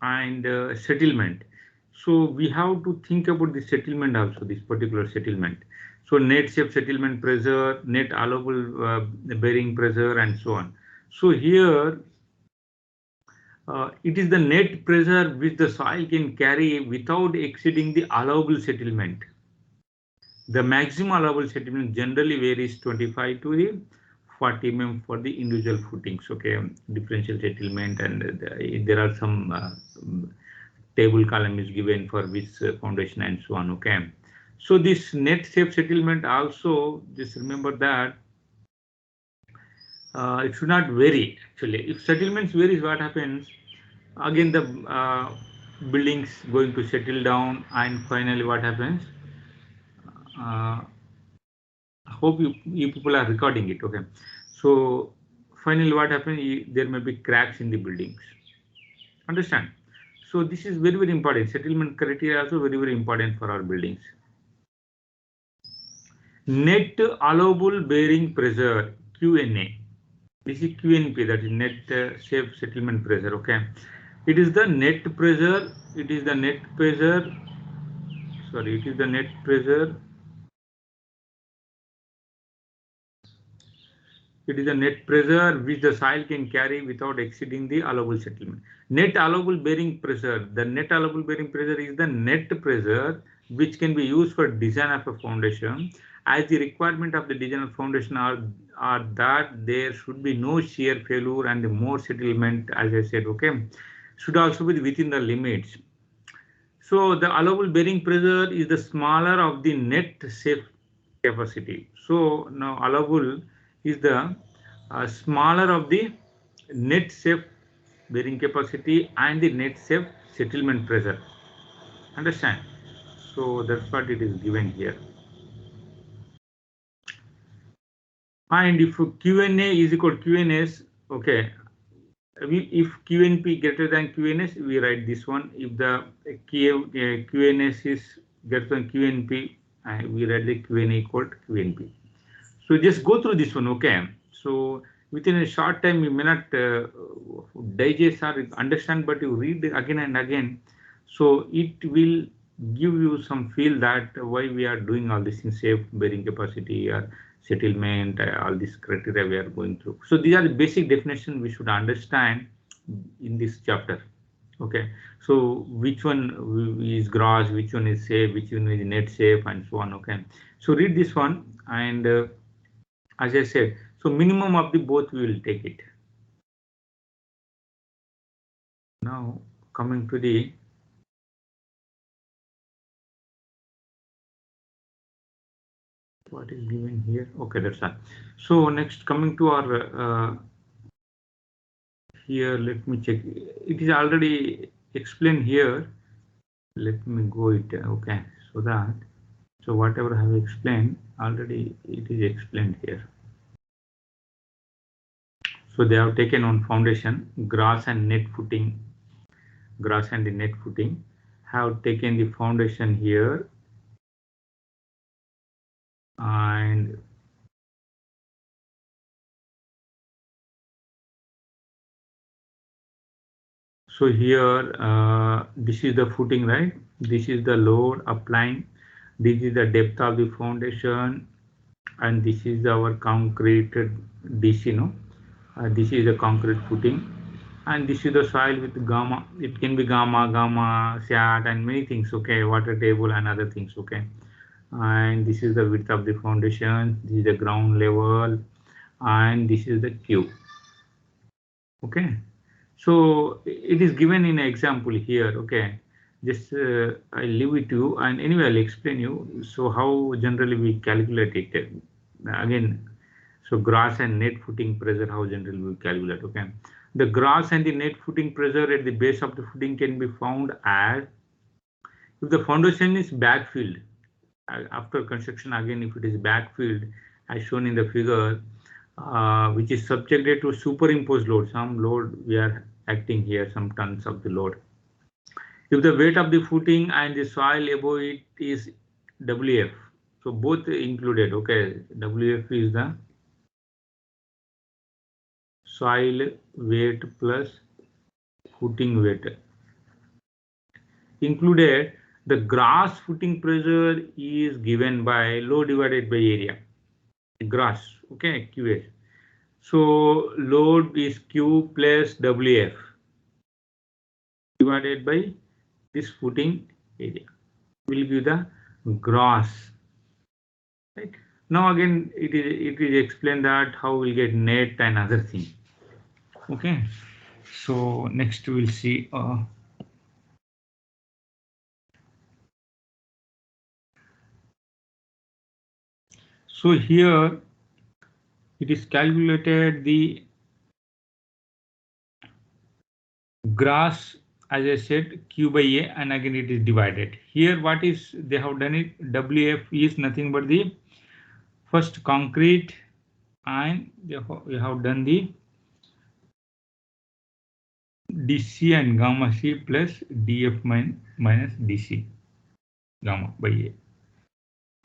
and settlement. So we have to think about the settlement also, this particular settlement. So net safe settlement pressure, net allowable bearing pressure, and so on. So here it is the net pressure which the soil can carry without exceeding the allowable settlement. The maximum allowable settlement generally varies 25 to the 40 mm for the individual footings. Okay, differential settlement, and there are some table column is given for which foundation and so on. Okay, so this net safe settlement also, just remember that it should not vary. Actually, if settlements varies, what happens? Again, the buildings going to settle down, and finally what happens? I hope you people are recording it. Okay, so finally what happens? There may be cracks in the buildings. Understand? So this is very important. Settlement criteria also very important for our buildings. Net allowable bearing pressure, QNA. This is QNP, that is net safe settlement pressure. Okay, it is the net pressure. It is the net pressure. Sorry, it is the net pressure. It is the net pressure which the soil can carry without exceeding the allowable settlement. Net allowable bearing pressure. The net allowable bearing pressure is the net pressure which can be used for design of a foundation, as the requirement of the design of foundation are that there should be no shear failure and more settlement, as I said. Okay, should also be within the limits. So the allowable bearing pressure is the smaller of the net safe capacity. So now allowable is the smaller of the net safe bearing capacity and the net safe settlement pressure. Understand? So that's what it is given here. And if QNA is equal to QNS, okay, if QNP greater than QNS, we write this one. If the QNS is greater than QNP, we write the QNA equal to QNP. So just go through this one. Okay, so within a short time you may not digest or understand, but you read again and again, so it will give you some feel that why we are doing all this in safe bearing capacity or settlement, all these criteria we are going through. So these are the basic definition we should understand in this chapter. Okay, so which one is gross, which one is safe, which one is net safe, and so on. Okay, so read this one, and as I said, so minimum of the both we will take it. Now coming to the what is given here. Okay, that's all. So next, coming to our here, let me check. It is already explained here. Let me go it. Okay, so that, so whatever I have explained already, it is explained here. So they have taken on foundation, grass and net footing. Grass and the net footing have taken the foundation here, and so here this is the footing, right? This is the load applying. This is the depth of the foundation, and this is our concreted DC. No, this is the concrete footing, and this is the soil with gamma. It can be gamma, sat, and many things. Okay, water table and other things. Okay, and this is the width of the foundation. This is the ground level, and this is the Q. Okay, so it is given in an example here. Okay, just I'll leave it to you, and anyway I'll explain you. So how generally we calculate it again. So grass and net footing pressure, how generally we calculate. Okay, the grass and the net footing pressure at the base of the footing can be found as if the foundation is backfilled after construction. Again, if it is backfilled as shown in the figure, which is subjected to superimposed load, some load we are acting here, some tons of the load. If the weight of the footing and the soil above it is WF, so both included. Okay, WF is the soil weight plus footing weight. included the gross footing pressure is given by load divided by area. Gross, okay, QS. So load is Q plus WF divided by this footing area will give the gross. Right. Now again it is explained that how we get net and other thing. Okay. So next we'll see. So here it is calculated the gross, as I said, Q by A, and again it is divided. Here what is they have done it, WF is nothing but the first concrete, and we have done the DC and gamma C plus DF minus DC gamma by A.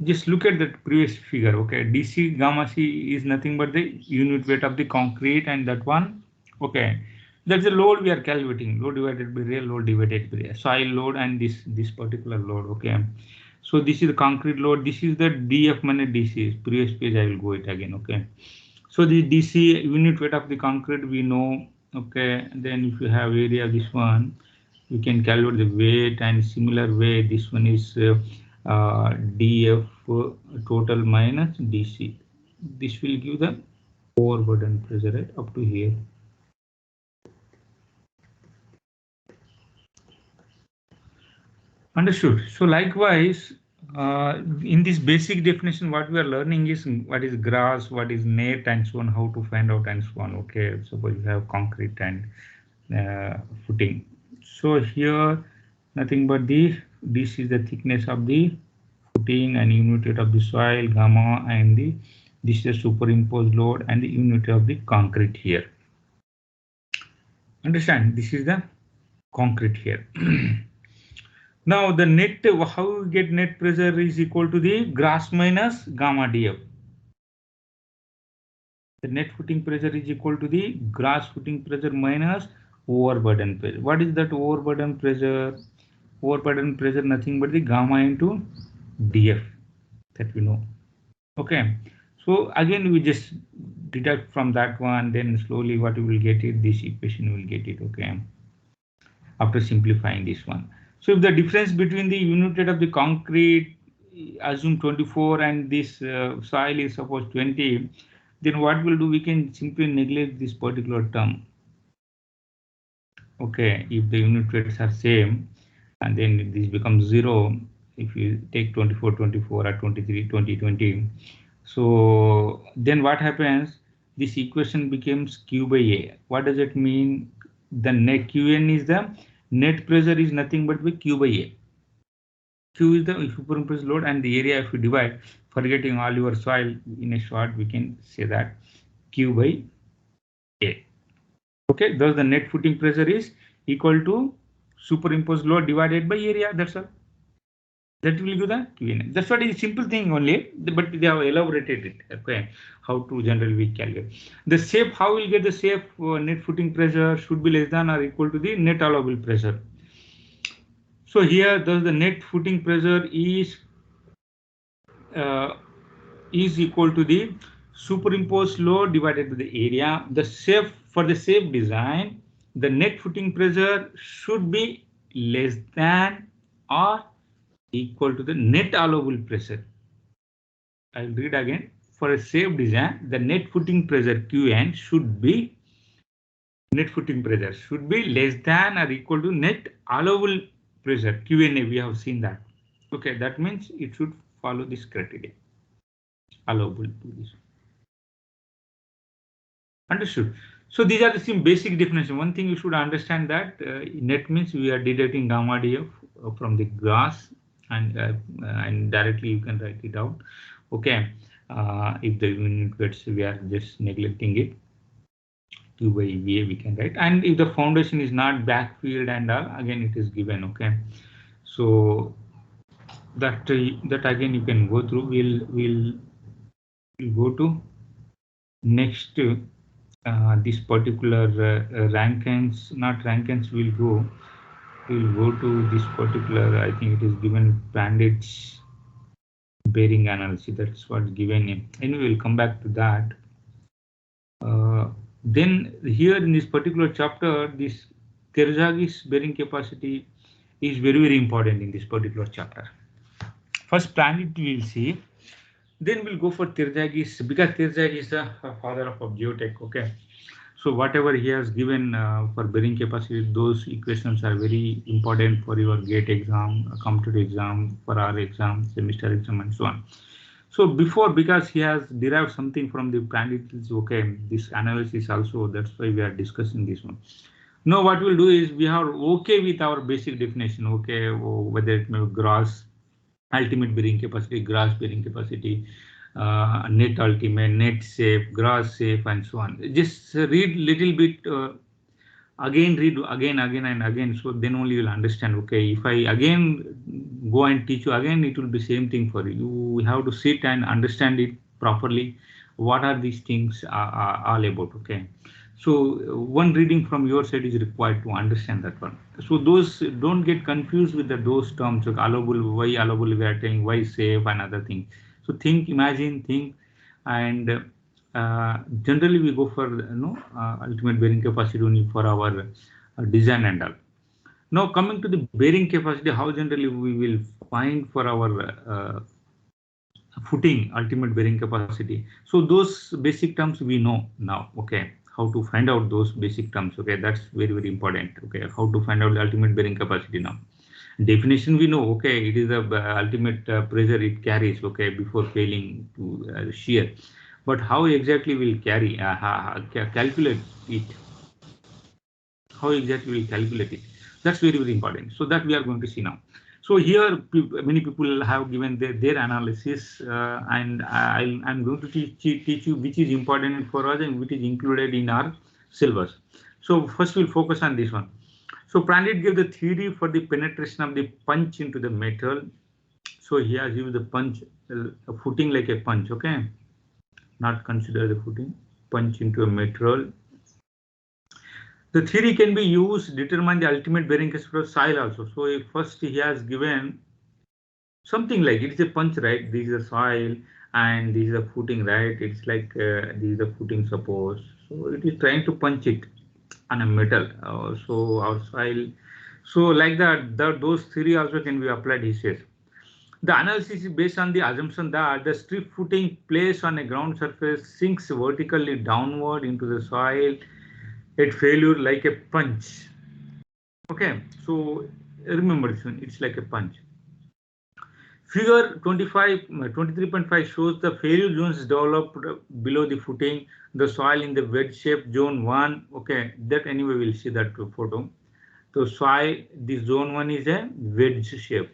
Just look at that previous figure. Okay, DC gamma C is nothing but the unit weight of the concrete, and that one, okay, that's the load we are calculating, load divided by real load divided by soil load, and this particular load. Okay, so this is the concrete load, this is the DF minus DC. Previous page I will go it again. Okay, so the DC unit weight of the concrete we know. Okay, then if you have area, this one you can calculate the weight, and similar way this one is DF total minus DC. This will give the overburden pressure, right, up to here. Understood. So likewise, in this basic definition, what we are learning is what is gross, what is net, and so on, how to find out, and so on. Okay, suppose you have concrete and footing. So here nothing but this is the thickness of the footing and unit weight of the soil gamma, and this is the superimposed load and the unit of the concrete here. Understand? This is the concrete here. Now the net, how we get net pressure is equal to the gross minus gamma dF. The net footing pressure is equal to the gross footing pressure minus overburden pressure. What is that overburden pressure? Overburden pressure nothing but the gamma into dF, that we know. Okay, so again we just deduct from that one, then slowly what we will get it, this equation will get it. Okay, after simplifying this one. So if the difference between the unit weight of the concrete, assume 24, and this soil is suppose 20, then what we'll do, we can simply neglect this particular term. Okay, if the unit weights are same, and then this becomes 0 if you take 24 24 or 23 20 20. So then what happens, this equation becomes Q by A. What does it mean? The net Qn is the net pressure is nothing but by Q by A. Q is the superimposed load, and the area, if you divide, forgetting all your soil, in a short we can say that Q by A. Okay, thus the net footing pressure is equal to superimposed load divided by area. That's all. That will give the Qn. That's what is a simple thing only, but they have elaborated it. Okay, how to generally we calculate the safe. How will get the safe net footing pressure should be less than or equal to the net allowable pressure. So here, thus the net footing pressure is equal to the superimposed load divided by the area. The safe, for the safe design, the net footing pressure should be less than or equal to the net allowable pressure. I'll read again. For a safe design, the net footing pressure Qn should be less than or equal to net allowable pressure Qna. We have seen that. Okay, that means it should follow this criteria. Allowable to this. Understood. So these are the same basic definition. One thing you should understand that net means we are deducting gamma dF from the gross, and directly you can write it out. Okay, if the unit weights we are just neglecting it, Q by VA we can write, and if the foundation is not backfilled and all, again it is given. Okay, so that again you can go through. We'll go to next. This particular Rankines, not Rankines, will go. we'll go to this particular, I think it is given Bandit's bearing analysis. That's what's given in. Anyway, we'll come back to that. Then here in this particular chapter, this Terzaghi's bearing capacity is very important in this particular chapter. First Bandit we'll see, then we'll go for Terzaghi's, because Terzaghi is the father of geotech. Okay, so whatever he has given for bearing capacity, those equations are very important for your GATE exam, competitive exam, for our exam, semester exam, and so on. So before, because he has derived something from the Bandit's, okay, this analysis also, that's why we are discussing this one. Now what we'll do is we are okay with our basic definition, okay, whether it may be gross ultimate bearing capacity, gross bearing capacity, net ultimate, net safe, gross safe, and so on. Just read little bit, again read again and again, so then only you'll understand. Okay, if I again go and teach you again, it will be same thing for you. You have to sit and understand it properly. What are these things are all about? Okay, so one reading from your side is required to understand that one. So those, don't get confused with those terms. Like allowable, why allowable we are telling, why safe, and other things. So think, imagine, think, and generally we go for ultimate bearing capacity only for our design and all. Now coming to the bearing capacity, how generally we will find for our footing ultimate bearing capacity. So those basic terms we know now. Okay, how to find out those basic terms. Okay, that's very important. Okay, how to find out the ultimate bearing capacity now. Definition we know. Okay, it is the ultimate pressure it carries. Okay, before failing to shear. But how exactly will carry calculate it? How exactly will calculate it? That's very important. So that we are going to see now. So here many people have given their analysis, and I'm going to teach you which is important for us and which is included in our syllabus. So first we'll focus on this one. So Bandit gave the theory for the penetration of the punch into the metal. So he has used the punch, a footing like a punch. Okay, not consider the footing, punch into a metal. The theory can be used to determine the ultimate bearing capacity of soil also. So if first he has given something like, it is a punch, right? This is a soil and this is a footing, right? It's like this is the footing, suppose. So it is trying to punch it on a metal. So our soil. So like that, those theory also can be applied, he says. The analysis is based on the assumption that the strip footing placed on a ground surface sinks vertically downward into the soil at failure like a punch. Okay, so remember this one, it's like a punch. Figure 23.5 shows the failure zones developed below the footing, the soil in the wedge shape zone 1. Okay, that anyway we'll see that photo. So soil, this zone 1 is a wedge shape.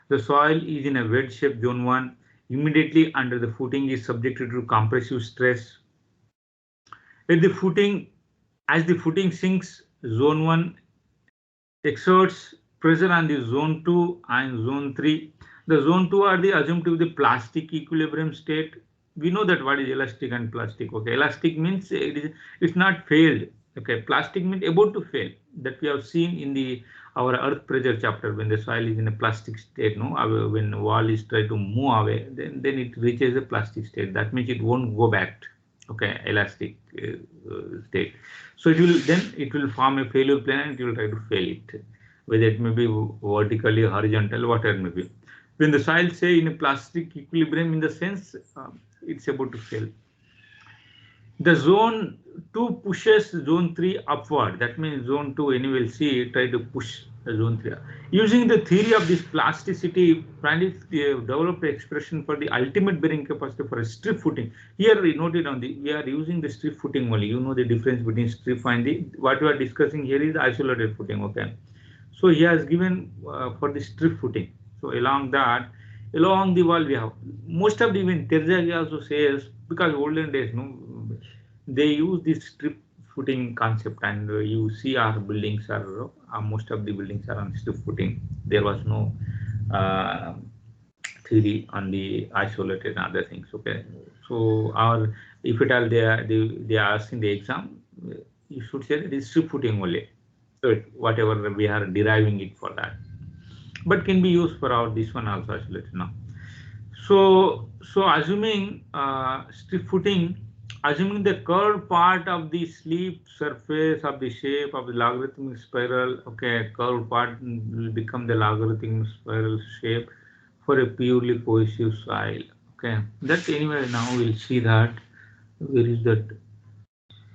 The soil is in a wedge shape zone 1. Immediately under the footing is subjected to compressive stress. At the footing, as the footing sinks, zone 1 exerts pressure on the zone 2 and zone 3. The zone 2 are the assumed to be the plastic equilibrium state. We know that what is elastic and plastic. Okay, elastic means it's not failed. Okay, plastic means about to fail. That we have seen in our earth pressure chapter, when the soil is in a plastic state. No, when the wall is trying to move away, then it reaches the plastic state. That means it won't go back. Okay, elastic state. So it will form a failure plane and it will try to fail it, whether it may be vertically, horizontal, whatever it may be. When the soil say in a plastic equilibrium, in the sense it's about to fail. The zone 2 pushes zone 3 upward. That means zone 2, anyway, we'll see, try to push zone 3. Using the theory of this plasticity, Bandit developed an expression for the ultimate bearing capacity for a strip footing. Here we noted we are using the strip footing only. You know the difference between strip and what we are discussing here is the isolated footing. Okay, so he has given for the strip footing. So along the wall we have most of the, even Terzaghi also says, because olden days, they use this strip footing concept, and you see our buildings are most of the buildings are on strip footing. There was no theory on the isolated and other things. Okay, so if at all they are asking the exam, you should say it is strip footing only. whatever we are deriving it for that, but can be used for our this one also actually now. So assuming strip footing, assuming the curved part of the slip surface of the shape of the logarithmic spiral, okay, curved part will become the logarithmic spiral shape for a purely cohesive soil. Okay, that anyway now we'll see that where is that,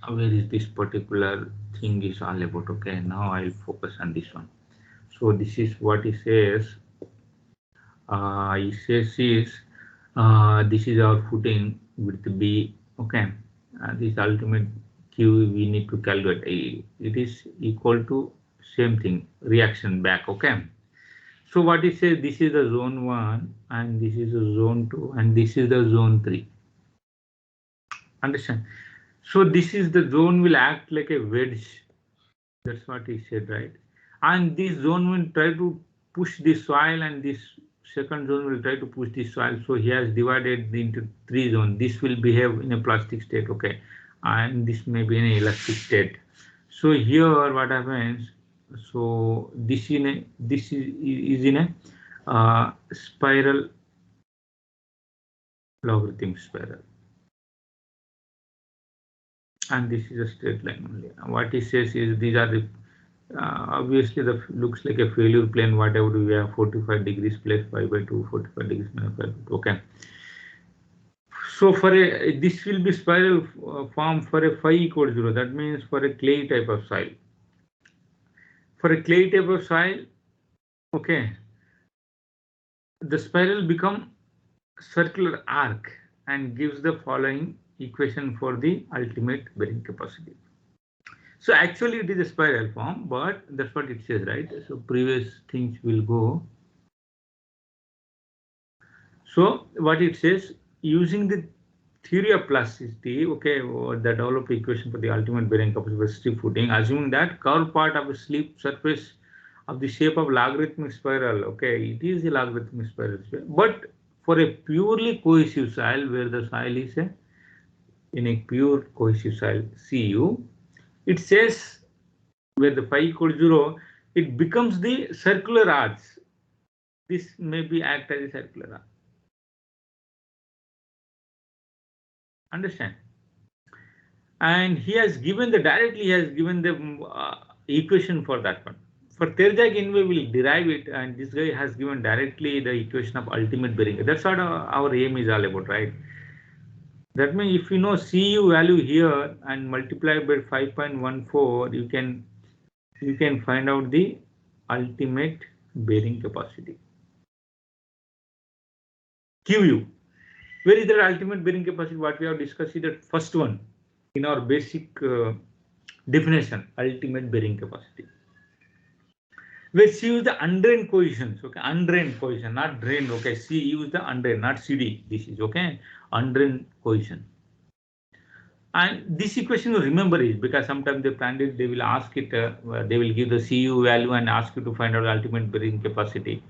where is this particular thing is all about. Okay, now I'll focus on this one. So this is what it says. It says is this is our footing with B. Okay, this ultimate Q we need to calculate. It is equal to same thing, reaction back. Okay, so what it says, this is the zone 1 and this is the zone 2 and this is the zone 3. Understand? So this is the zone will act like a wedge. That's what he said, right? And this zone will try to push the soil and this second zone will try to push the soil. So he has divided into 3 zones. This will behave in a plastic state, okay, and this may be in an elastic state. So here what happens, so this is in a spiral, logarithmic spiral, and this is a straight line only. What he says is these are the obviously the looks like a failure plane, whatever we have 45 degrees plus 5/2, 45 degrees minus 5/2. Okay, so for a this will be spiral form for a phi equal 0. That means for a clay type of soil. For a clay type of soil, okay, the spiral become circular arc and gives the following equation for the ultimate bearing capacity. So actually it is a spiral form, but that's what it says, right? So previous things will go. So what it says, using the theory of plasticity, okay, the developed equation for the ultimate bearing capacity for strip footing, assuming that curved part of a slip surface of the shape of logarithmic spiral, okay, it is a logarithmic spiral, but for a purely cohesive soil where the soil is in a pure cohesive soil, CU, it says where the phi equals 0, it becomes the circular arch. This may be act as a circular arch. Understand? And he has given the directly he has given the equation for that one. For Terjag-Inouye will derive it, and this guy has given directly the equation of ultimate bearing. That's what our aim is all about, right? That means if you know Cu value here and multiply by 5.14, you can find out the ultimate bearing capacity. Qu. Where is the ultimate bearing capacity? What we have discussed is that first one in our basic definition, ultimate bearing capacity. Where C use the undrained cohesions, okay, undrained cohesion, not drained, okay. C use the undrained, not CD. This is okay, undrained cohesion. And this equation you remember is because sometimes the Prandtl they will ask it, they will give the Cu value and ask you to find out the ultimate bearing capacity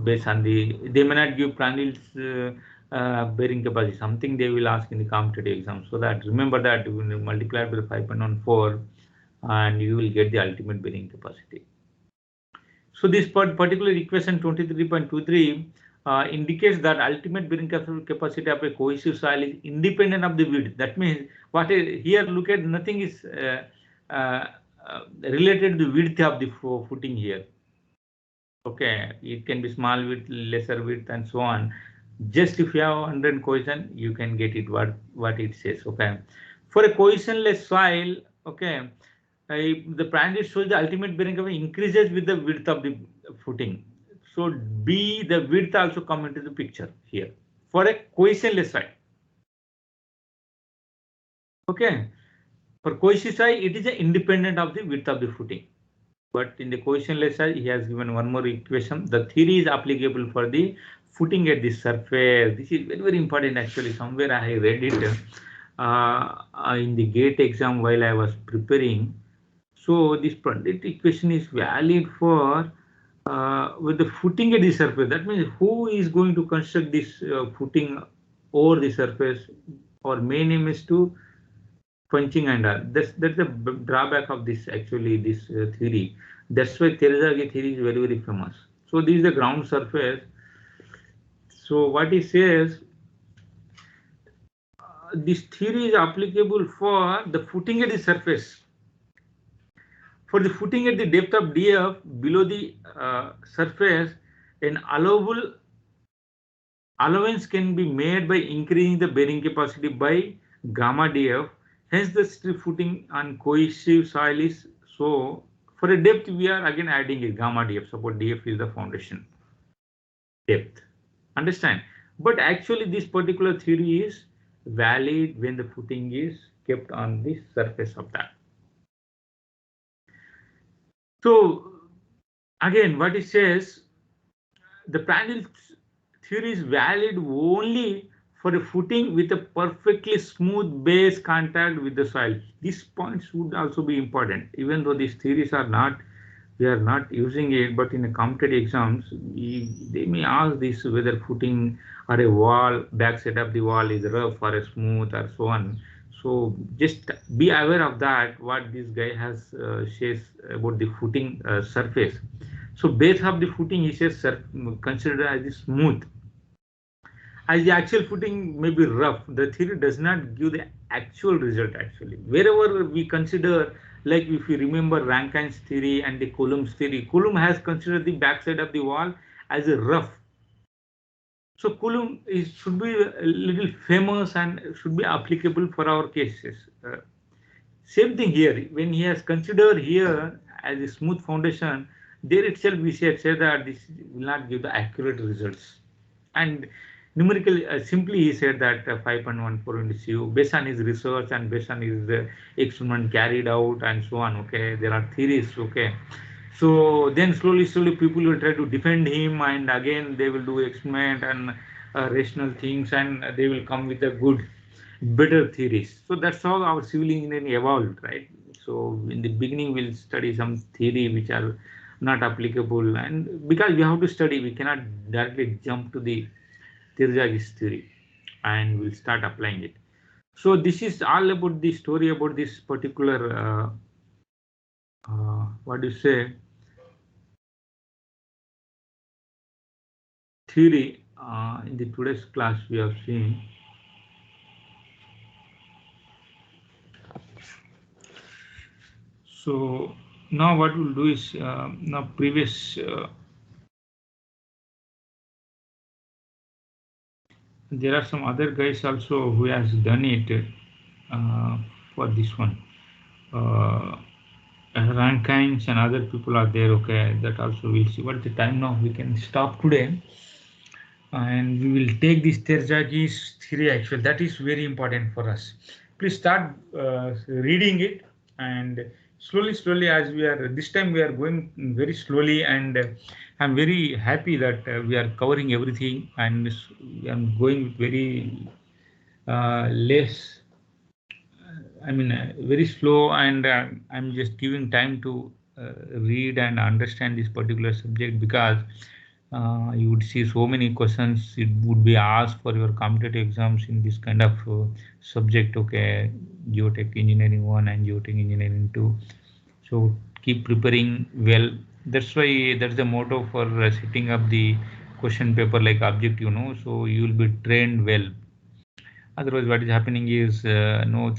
based on the. They may not give Prandtl's bearing capacity. Something they will ask in the competitive exam. So that remember that you will multiply by 5.14 and you will get the ultimate bearing capacity. So this particular equation 23.23 indicates that ultimate bearing capacity of a cohesive soil is independent of the width. That means what is here, look at, nothing is related to the width of the footing here. Okay, it can be small width, lesser width, and so on. Just if you have undrained cohesion, you can get it what it says. Okay, for a cohesionless soil, okay, the Prandtl shows the ultimate bearing capacity increases with the width of the footing. So B, the width also come into the picture here for a cohesionless soil. Okay, for cohesive soil, it is independent of the width of the footing. But in the cohesionless soil, he has given one more equation. The theory is applicable for the footing at the surface. This is very, very important actually. Somewhere I read it in the GATE exam while I was preparing. So this Prandtl equation is valid for with the footing at the surface. That means who is going to construct this footing over the surface? Our main aim is to punching and all. That's the drawback of this actually this theory. That's why Terzaghi theory is very famous. So this is the ground surface. So what he says, this theory is applicable for the footing at the surface. For the footing at the depth of df below the surface, an allowance can be made by increasing the bearing capacity by gamma df. Hence, the strip footing on cohesive soil is so. For a depth, we are again adding a gamma df. Suppose df is the foundation depth. Understand? But actually, this particular theory is valid when the footing is kept on the surface of that. So again, what it says, the Prandtl theory is valid only for a footing with a perfectly smooth base contact with the soil. These points would also be important, even though these theories are not, we are not using it, but in the competitive exams, they may ask this whether footing or a wall, backside of the wall is rough or a smooth or so on. So just be aware of that, what this guy has says about the footing surface. So base of the footing, he says, considered as smooth. As the actual footing may be rough, the theory does not give the actual result actually. Wherever we consider, like if you remember Rankine's theory and the Coulomb's theory, Coulomb has considered the backside of the wall as a rough. So Coulomb should be a little famous and should be applicable for our cases. Same thing here, when he has considered here as a smooth foundation, there itself we say that this will not give the accurate results. And numerically, simply he said that 5.14 into CU based on his research and based on his experiment carried out and so on. Okay, there are theories. Okay, so then slowly people will try to defend him, and again they will do experiment and rational things, and they will come with a good, better theories. So that's how our civil engineering evolved, right? So in the beginning we'll study some theory which are not applicable, and because we have to study, we cannot directly jump to the Terzaghi's theory and we'll start applying it. So this is all about the story about this particular what do you say, theory. In the today's class we have seen. So now what we'll do is now previous there are some other guys also who has done it for this one. Rankines and other people are there. Okay, that also we'll see. What is the time now? We can stop today, and we will take this Terzaghi's theory. Actually, that is very important for us. Please start reading it, and slowly as we are this time we are going very slowly, and I'm very happy that we are covering everything, and I'm going very less. I mean, very slow, and I'm just giving time to read and understand this particular subject, because you would see so many questions it would be asked for your competitive exams in this kind of subject. Okay, Geotech Engineering 1 and Geotech Engineering 2. So keep preparing well. That's why that's the motto for setting up the question paper like objective, so you will be trained well. Otherwise, what is happening is no